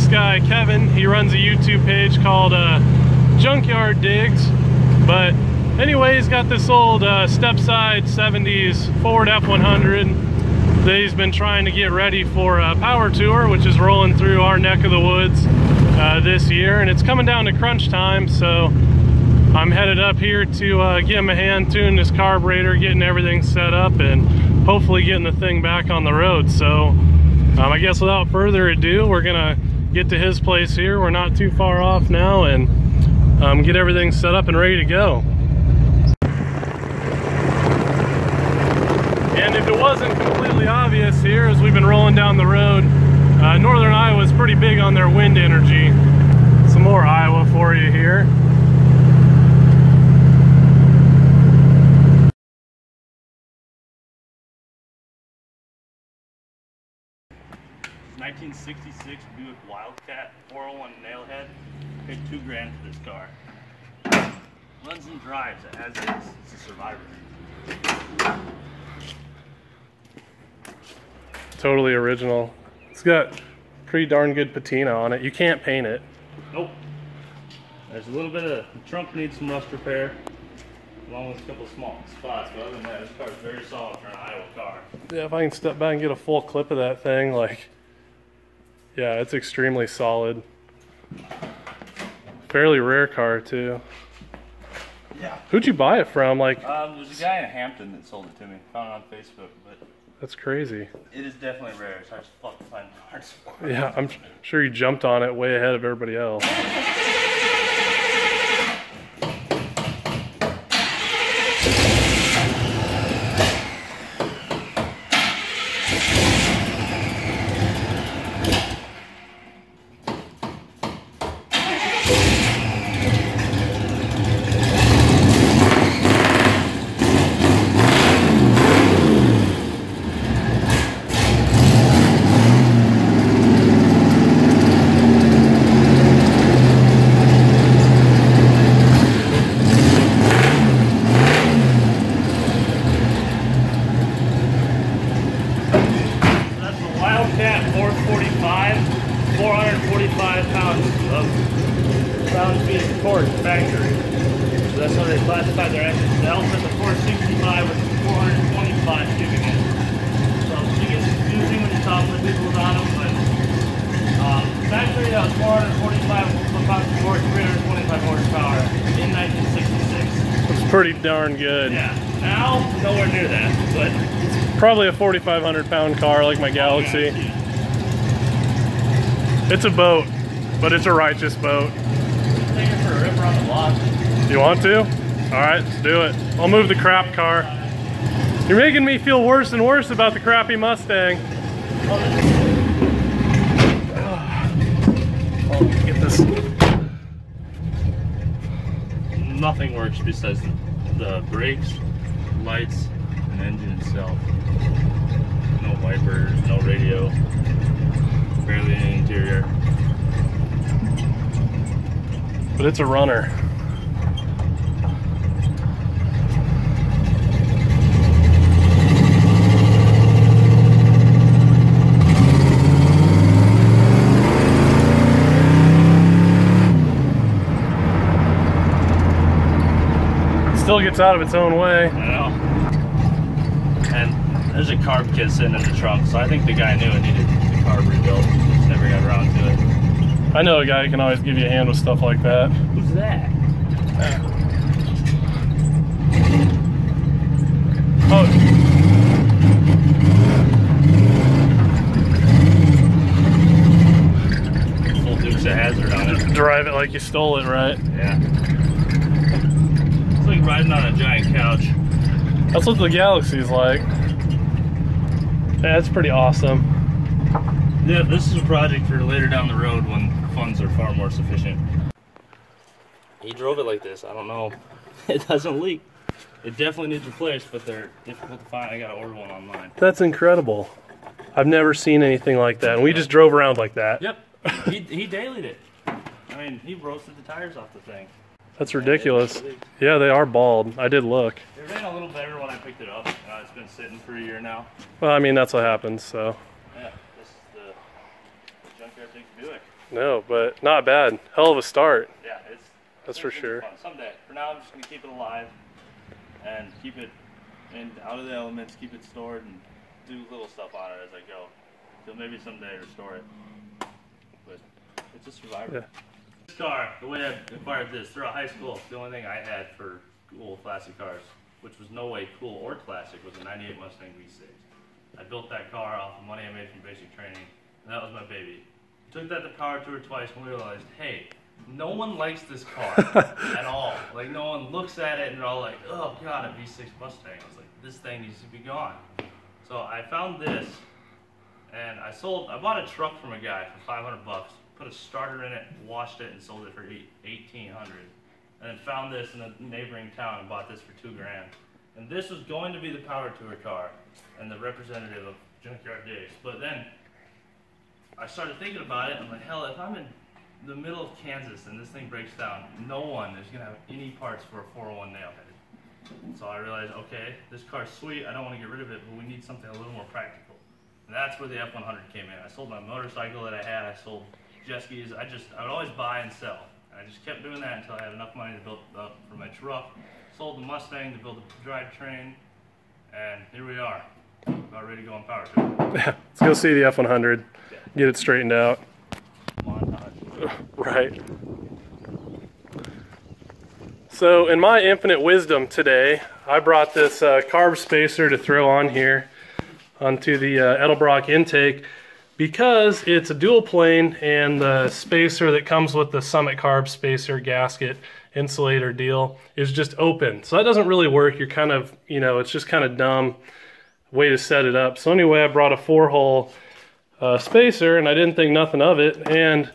guy Kevin. He runs a YouTube page called Junkyard Digs. But anyway, he's got this old step-side 70s Ford F100 that he's been trying to get ready for a power tour, which is rolling through our neck of the woods this year, and it's coming down to crunch time, so I'm headed up here to give him a hand tuning this carburetor, getting everything set up, and hopefully getting the thing back on the road. So I guess without further ado, we're gonna get to his place here. We're not too far off now, and get everything set up and ready to go. And if it wasn't completely obvious here, as we've been rolling down the road, Northern Iowa is pretty big on their wind energy. Some more Iowa for you here. '66 Buick Wildcat 401 nailhead. Paid $2 grand for this car. Runs and drives as is. It's a survivor. Totally original. It's got pretty darn good patina on it. You can't paint it. Nope. There's a little bit of the trunk needs some rust repair, along with a couple of small spots. But other than that, this car is very solid for an Iowa car. Yeah, if I can step back and get a full clip of that thing, like, yeah, it's extremely solid. Fairly rare car too. Yeah. Who'd you buy it from? Like, there's a guy in Hampton that sold it to me. Found it on Facebook, but that's crazy. it is definitely rare. It's hard to fucking find parts for. Yeah, I'm sure you jumped on it way ahead of everybody else. Pound-feet of torque factory. So that's how they classify their engines. The Alpha, the 465 with 425 cubic inches. So it gets confusing when you talk to people about them, but factory that was 445 foot-pounds of torque, 325 horsepower in 1966. It's pretty darn good. Yeah. Now, nowhere near that, but probably a 4,500 pound car like my Galaxy. It's a boat, but it's a righteous boat. Take it for a rip around the block. You want to? Alright, let's do it. I'll move the crap car. You're making me feel worse and worse about the crappy Mustang. I'll get this. Nothing works besides the brakes, lights, and engine itself. No wipers, no radio, barely any interior. But it's a runner. Still gets out of its own way. I know. And there's a carb kit sitting in the trunk, so I think the guy knew it needed the carb rebuilt. Just never got around to it. I know a guy who can always give you a hand with stuff like that. Who's that? Oh. Full Dukes of Hazzard on it. Drive it like you stole it, right? Yeah. It's like riding on a giant couch. That's what the Galaxy's like. Yeah, it's pretty awesome. Yeah, this is a project for later down the road when funds are far more sufficient. He drove it like this. I don't know. It doesn't leak. It definitely needs replaced, but they're difficult to find. I gotta order one online. That's incredible. I've never seen anything like that. And we just drove around like that. Yep. He dailied it. I mean, he roasted the tires off the thing. That's ridiculous. Yeah, they are bald. I did look. It ran a little better when I picked it up. It's been sitting for a year now. Well, I mean, that's what happens, so. Yeah, this is the Junkyard Dig Buick. No, but not bad. Hell of a start. Yeah, that's for sure. Fun. Someday. For now, I'm just gonna keep it alive and keep it out of the elements, keep it stored, and do little stuff on it as I go. So maybe someday restore it. But it's a survivor. Yeah. This car, the way I acquired this throughout high school, the only thing I had for cool classic cars, which was no way cool or classic, was a '98 Mustang V6. I built that car off the money I made from basic training, and that was my baby. Took that to Power Tour twice and we realized, hey, no one likes this car at all. Like, no one looks at it and they're all like, oh god, a V6 Mustang. I was like, this thing needs to be gone. So I found this, and I bought a truck from a guy for 500 bucks, put a starter in it, washed it, and sold it for $1,800. And then found this in a neighboring town and bought this for $2 grand. And this was going to be the Power Tour car and the representative of Junkyard Digs. But then I started thinking about it, and I'm like, hell, if I'm in the middle of Kansas and this thing breaks down, no one is going to have any parts for a 401 nailhead. So I realized, okay, this car's sweet, I don't want to get rid of it, but we need something a little more practical. And that's where the F100 came in. I sold my motorcycle that I had, I sold jet skis, I would always buy and sell. And I just kept doing that until I had enough money to build up for my truck. Sold the Mustang to build a drivetrain, and here we are, about ready to go on Power Tour. Let's go see the F100, get it straightened out. Montage. Right. So in my infinite wisdom today, I brought this carb spacer to throw on here onto the Edelbrock intake because it's a dual plane, and the spacer that comes with the Summit carb spacer gasket insulator deal is just open. So that doesn't really work. You're kind of, you know, it's just kind of dumb way to set it up. So anyway, I brought a 4-hole spacer, and I didn't think nothing of it. And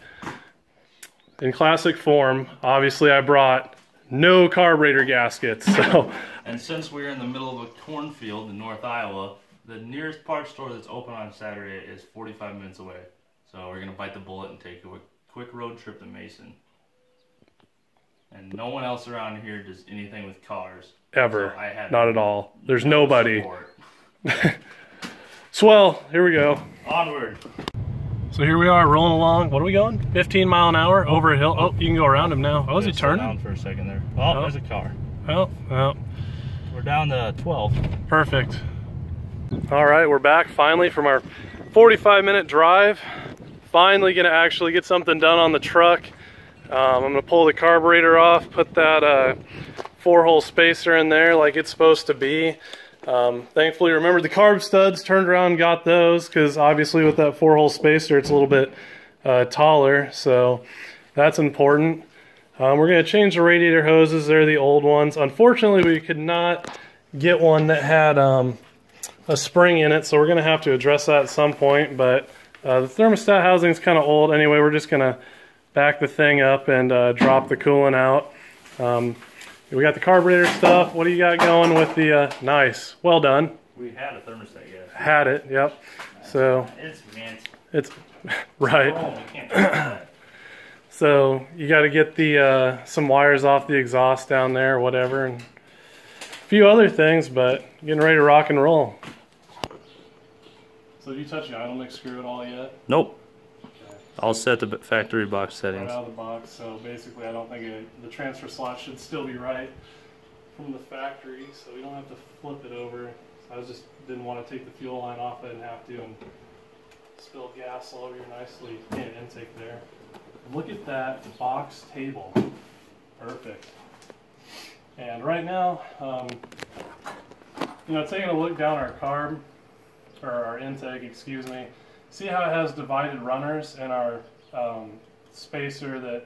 in classic form, obviously I brought no carburetor gaskets. So, and since we're in the middle of a cornfield in North Iowa, the nearest parts store that's open on Saturday is 45 minutes away. So we're gonna bite the bullet and take a quick road trip to Mason. And no one else around here does anything with cars. Ever. So I had not at all. There's nobody. Support. Swell, here we go. Onward. So here we are rolling along. What are we going? 15 mile an hour over a hill. Oh, you can go around him now. Oh, is he turning? Down for a second there. Oh, there's a car. Well, we're down to 12. Perfect. All right, we're back finally from our 45-minute drive. Finally gonna actually get something done on the truck. I'm gonna pull the carburetor off, put that 4-hole spacer in there like it's supposed to be. Thankfully remembered the carb studs, turned around and got those, because obviously with that 4-hole spacer it's a little bit taller, so that's important. We're going to change the radiator hoses. They're the old ones. Unfortunately we could not get one that had a spring in it, so we're going to have to address that at some point, but the thermostat housing is kind of old anyway. We're just going to back the thing up and drop the coolant out. We got the carburetor stuff. What do you got going with the, nice, well done. We had a thermostat, yes. Had it, yep. So, it's mint. It's, right. Oh, we can't do that. So, you got to get the, some wires off the exhaust down there or whatever, and a few other things, but getting ready to rock and roll. So, did you touch the idle mix screw at all yet? Nope. I'll set the factory box settings. Right out of the box, so basically I don't think the transfer slot should still be right from the factory, so we don't have to flip it over. I just didn't want to take the fuel line off. I didn't have to and spill gas all over your nicely painted intake there. And look at that box table. Perfect. And right now, you know, taking a look down our carb, or our intake, excuse me, see how it has divided runners, and our spacer that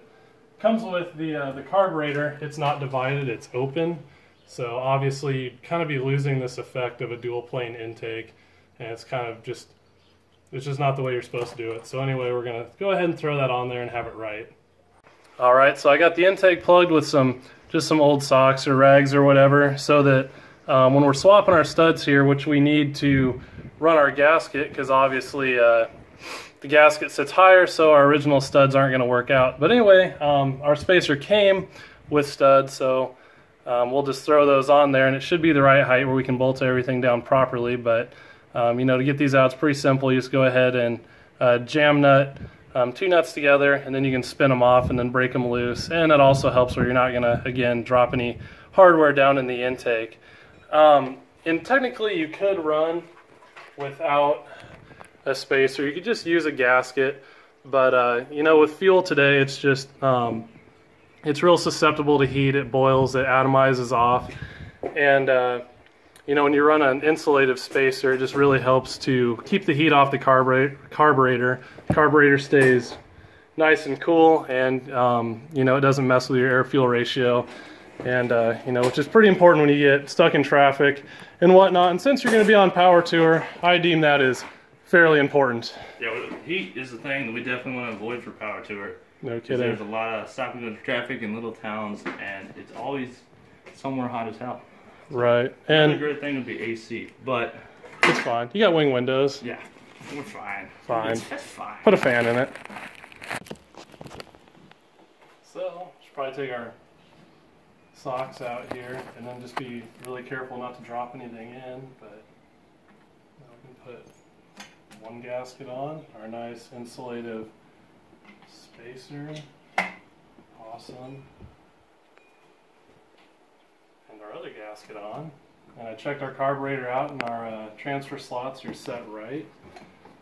comes with the carburetor, it's not divided, it's open. So obviously you'd kind of be losing this effect of a dual plane intake, and it's kind of just, it's just not the way you're supposed to do it. So anyway, we're gonna go ahead and throw that on there and have it right. All right, so I got the intake plugged with just some old socks or rags or whatever, so that when we're swapping our studs here, which we need to run our gasket, because obviously the gasket sits higher, so our original studs aren't going to work out. But anyway, our spacer came with studs, so we'll just throw those on there, and it should be the right height where we can bolt everything down properly. But you know, to get these out, it's pretty simple. You just go ahead and jam nut two nuts together, and then you can spin them off and then break them loose. And it also helps where you're not gonna, again, drop any hardware down in the intake. And technically you could run without a spacer. You could just use a gasket, but you know, with fuel today, it's just it's real susceptible to heat. It boils, it atomizes off, and you know, when you run an insulative spacer, it just really helps to keep the heat off the carburetor. The carburetor stays nice and cool, and you know, it doesn't mess with your air-fuel ratio, and you know, which is pretty important when you get stuck in traffic and whatnot. And since you're going to be on power tour, I deem that is fairly important. Yeah, heat is the thing that we definitely want to avoid for power tour. No kidding. There's a lot of stopping to traffic in little towns, and it's always somewhere hot as hell. Right. And another great thing would be AC, but it's fine. You got wing windows. Yeah, we're fine. Fine. That's fine. Put a fan in it. So, should probably take our socks out here, and then just be really careful not to drop anything in. But we can put one gasket on, our nice insulative spacer. Awesome. And our other gasket on. And I checked our carburetor out, and our transfer slots are set right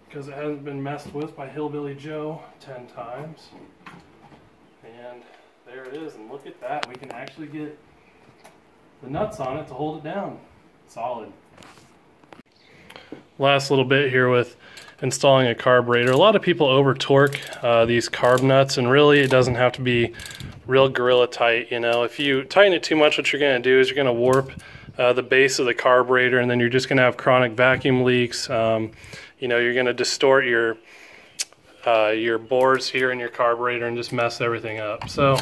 because it hasn't been messed with by Hillbilly Joe 10 times. And there it is, and look at that. We can actually get the nuts on it to hold it down. Solid. Last little bit here with installing a carburetor. A lot of people over torque these carb nuts, and really it doesn't have to be real gorilla tight. You know, if you tighten it too much, what you're going to do is you're going to warp the base of the carburetor, and then you're just going to have chronic vacuum leaks. You know, you're going to distort your bores here in your carburetor and just mess everything up. So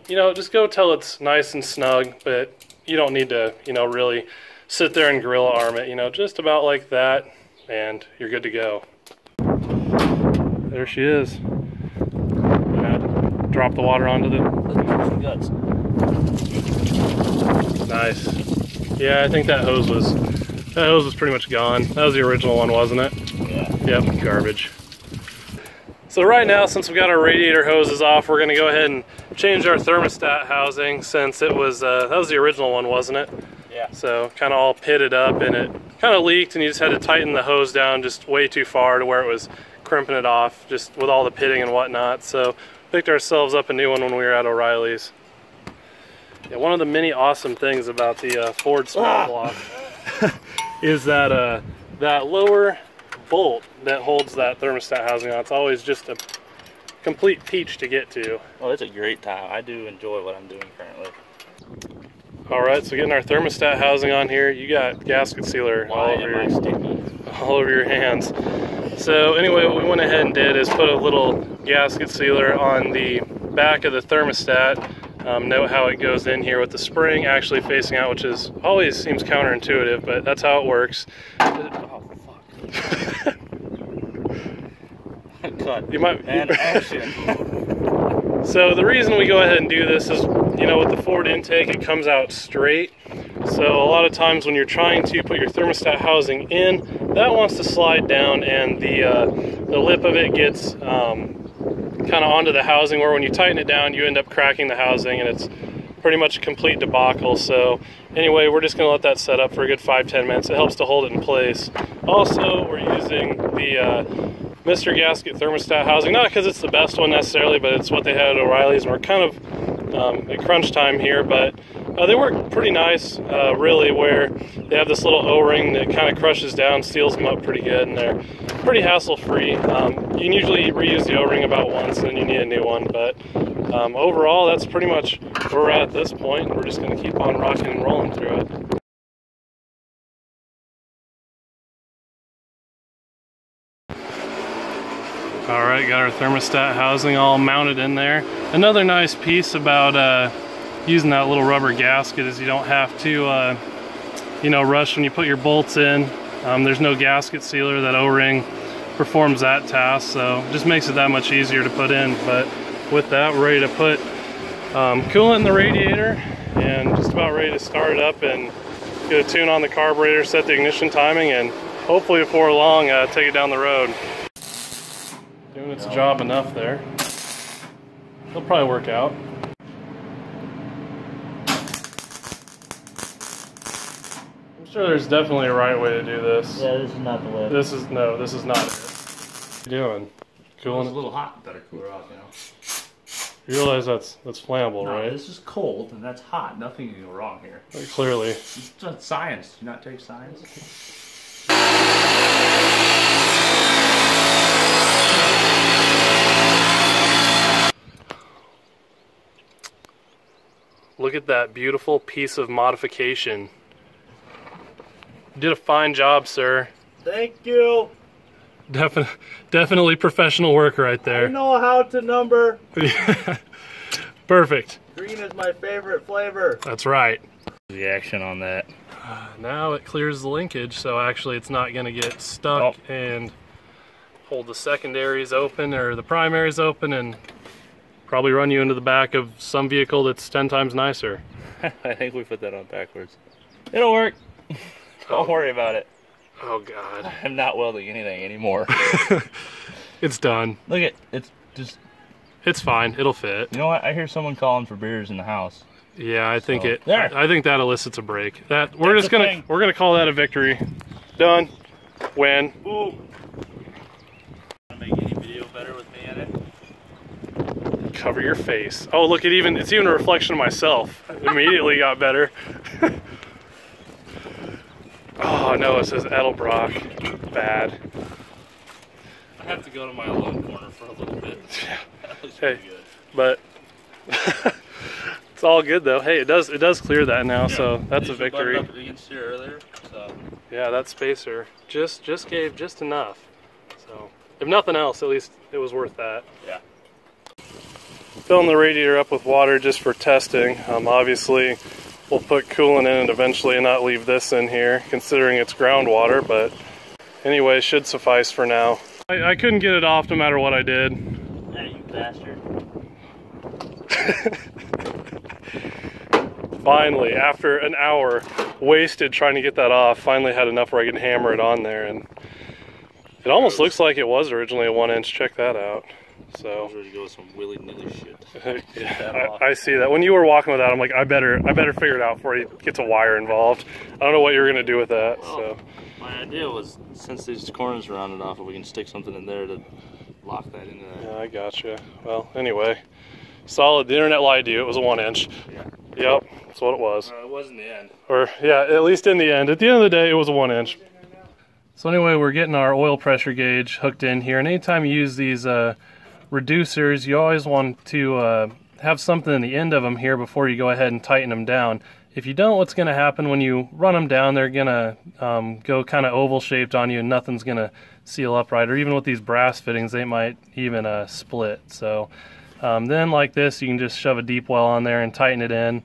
you know, just go till it's nice and snug, but you don't need to, you know, really sit there and gorilla arm it. You know, just about like that, and you're good to go. There she is. Drop the water onto the guts. Nice. Yeah, I think that hose was pretty much gone. That was the original one, wasn't it? Yeah. Yep, garbage. So right now, since we got our radiator hoses off, we're gonna go ahead and change our thermostat housing, since it was that was the original one, wasn't it? Yeah. So kind of all pitted up, and it kind of leaked, and you just had to tighten the hose down just way too far to where it was crimping it off, just with all the pitting and whatnot. So picked ourselves up a new one when we were at O'Reilly's. Yeah, one of the many awesome things about the Ford small block is that that lower bolt that holds that thermostat housing on. It's always just a complete peach to get to. Well, it's a great time. I do enjoy what I'm doing currently. Alright, so getting our thermostat housing on here, you got gasket sealer all over your hands. So anyway, what we went ahead and did is put a little gasket sealer on the back of the thermostat. Note how it goes in here with the spring actually facing out, which is always seems counterintuitive, but that's how it works. Oh, fuck. Cut. You might. And action. So the reason we go ahead and do this is, you know, with the Ford intake, it comes out straight. So a lot of times when you're trying to put your thermostat housing in, that wants to slide down, and the lip of it gets kind of onto the housing, where when you tighten it down, you end up cracking the housing, and it's pretty much a complete debacle. So anyway, we're just going to let that set up for a good 5-10 minutes. It helps to hold it in place. Also, we're using the Mr. Gasket thermostat housing, not because it's the best one necessarily, but it's what they had at O'Reilly's, and we're kind of at crunch time here, but they work pretty nice, really, where they have this little O-ring that kind of crushes down, seals them up pretty good, and they're pretty hassle-free. You can usually reuse the O-ring about once, and then you need a new one, but overall, that's pretty much where we're at this point. We're just going to keep on rocking and rolling through it. Alright, got our thermostat housing all mounted in there. Another nice piece about using that little rubber gasket is you don't have to you know, rush when you put your bolts in. There's no gasket sealer. That O-ring performs that task, so it just makes it that much easier to put in. But with that, we're ready to put coolant in the radiator and just about ready to start it up and get a tune on the carburetor, set the ignition timing, and hopefully before long take it down the road. Doing Doing its job enough there. It'll probably work out. I'm sure there's definitely a right way to do this. Yeah, this is not the way. This is not it. What are you doing? Cooling? It's a little hot. Better cool her off, you know. You realize that's flammable, No, right? this is cold and that's hot. Nothing can go wrong here. Clearly. It's just science. Do you not take science? Look at that beautiful piece of modification. You did a fine job, sir. Thank you. Definitely professional work right there. I know how to number. Perfect. Green is my favorite flavor. That's right. The action on that. Now it clears the linkage, so actually it's not going to get stuck and hold the secondaries open or the primaries open and probably run you into the back of some vehicle that's 10 times nicer. I think we put that on backwards. It'll work. Don't worry about it. Oh God. I'm not welding anything anymore. It's done. Look at it's just. It's fine. It'll fit. You know what? I hear someone calling for beers in the house. Yeah, I think So, there. I think that elicits a break. We're gonna call that a victory. Done. Win. Boom. Make any video better with me in it? Cover your face. Oh, look! It's even a reflection of myself. It immediately got better. Oh no! It says Edelbrock. Bad. I have to go to my alone corner for a little bit. Yeah. That looks Hey, pretty good. but it's all good though. Hey, it does clear that now, Yeah. so that's a victory. Up against here earlier, so. Yeah, that spacer just gave just enough. So if nothing else, at least it was worth that. Yeah. Filling the radiator up with water just for testing. Obviously, we'll put coolant in it eventually and not leave this in here, considering it's groundwater. But anyway, should suffice for now. I couldn't get it off no matter what I did. Hey, you bastard. Finally, after an hour wasted trying to get that off, finally had enough where I could hammer it on there, and it almost looks like it was originally a 1-inch. Check that out. So ready to go with some willy-nilly shit. yeah, I see that. When you were walking with that, I'm like, I better figure it out before he gets a wire involved. I don't know what you're gonna do with that. Well, so my idea was, since these corners are rounded off, if we can stick something in there to lock that into that. yeah, I gotcha. Well, anyway, solid. The internet lied to you. It was a 1-inch. Yeah. Yep, that's what it was. It was in the end. Or yeah, at least in the end. At the end of the day, it was a 1-inch. So anyway, we're getting our oil pressure gauge hooked in here, and anytime you use these reducers, you always want to have something in the end of them here before you go ahead and tighten them down. If you don't, what's going to happen when you run them down, they're going to go kind of oval shaped on you and nothing's going to seal up right. Or even with these brass fittings, they might even split. So then like this, you can just shove a deep well on there and tighten it in,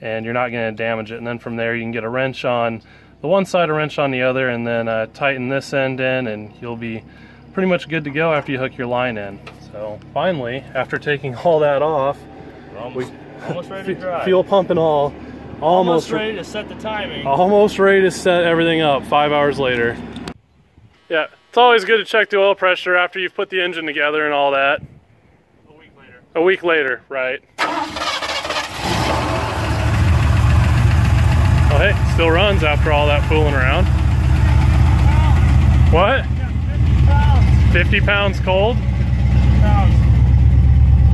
and you're not going to damage it. And then from there, you can get a wrench on the one side, a wrench on the other, and then tighten this end in, and you'll be pretty much good to go after you hook your line in. So finally, after taking all that off, we're almost ready to drive. Fuel pump and all, almost ready to set the timing. Almost ready to set everything up 5 hours later. Yeah, it's always good to check the oil pressure after you've put the engine together and all that. A week later. A week later, right. Oh hey, still runs after all that fooling around. What? 50 pounds cold? 50 pounds.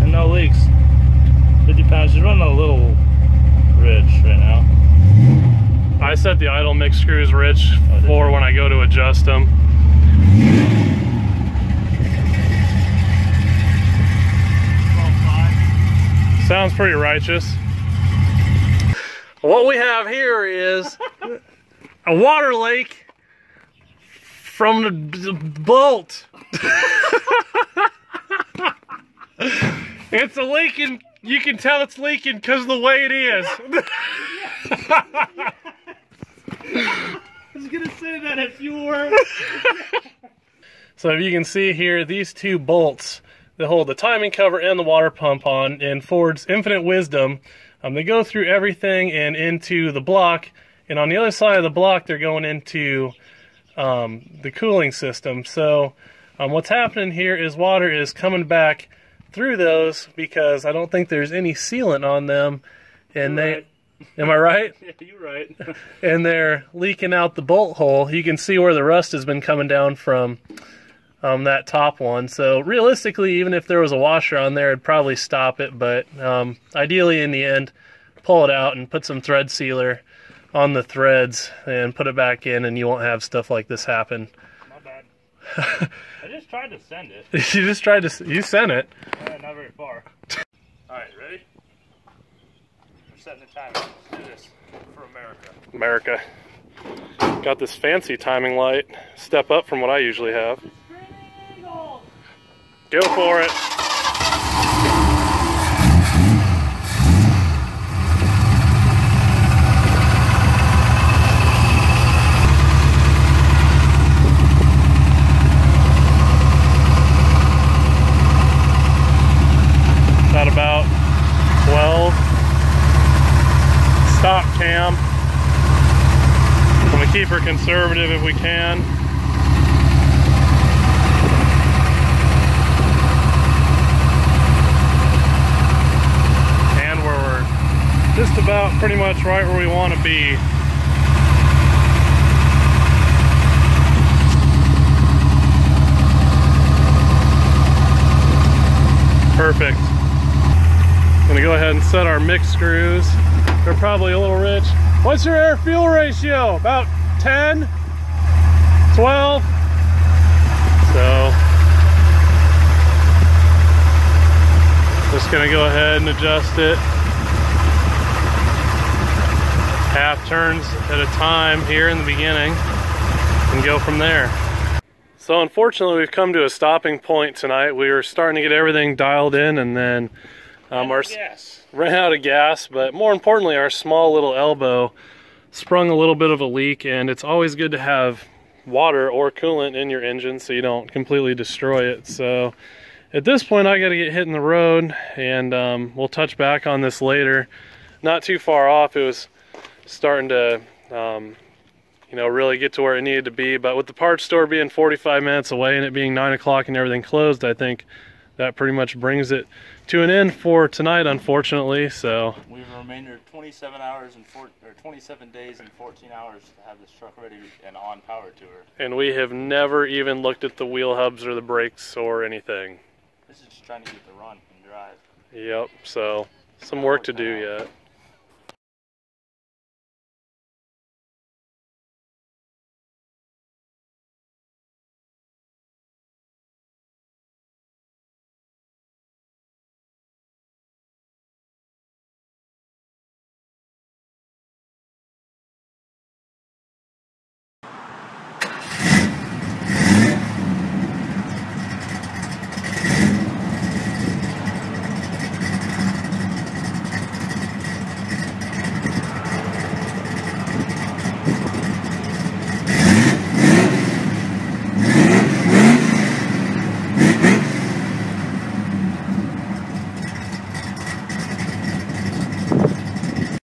And no leaks. 50 pounds. She's running a little rich right now. I set the idle mix screws rich for when I go to adjust them. Sounds pretty righteous. What we have here is a water lake from the bolt. It's a leaking. You can tell it's leaking because of the way it is. I was gonna say that if you were. So if you can see here, these two bolts that hold the timing cover and the water pump on, in Ford's infinite wisdom, they go through everything and into the block, and on the other side of the block they're going into the cooling system. So What's happening here is water is coming back through those because I don't think there's any sealant on them, and Right. Am I right? Yeah, you're right. And they're leaking out the bolt hole. You can see where the rust has been coming down from that top one. So realistically, even if there was a washer on there, it'd probably stop it. But ideally, in the end, pull it out and put some thread sealer on the threads and put it back in, and you won't have stuff like this happen. Not bad. I just tried to send it. You sent it. Not very far. Alright, ready? We're setting the timer. Let's do this for America. Got this fancy timing light. Step up from what I usually have. Go for it. Got about 12. Stop cam. I'm gonna keep her conservative if we can. And we're just about pretty much right where we want to be. Perfect. Gonna go ahead and set our mix screws. They're probably a little rich. What's your air fuel ratio? About 10, 12. So just gonna go ahead and adjust it. Half turns at a time here in the beginning and go from there. So unfortunately, we've come to a stopping point tonight. We were starting to get everything dialed in, and then ran out of gas, but more importantly, our small little elbow sprung a little bit of a leak, and it's always good to have water or coolant in your engine so you don't completely destroy it. So at this point, I got to get hitting the road, and we'll touch back on this later. Not too far off, it was starting to you know, really get to where it needed to be, but with the parts store being 45 minutes away and it being 9 o'clock and everything closed, I think that pretty much brings it to an end for tonight, unfortunately. So we have a remainder of 27 hours and 27 days and 14 hours to have this truck ready and on power to her. And we have never even looked at the wheel hubs or the brakes or anything. This is just trying to get the run and drive. Yep, so some work to do yet.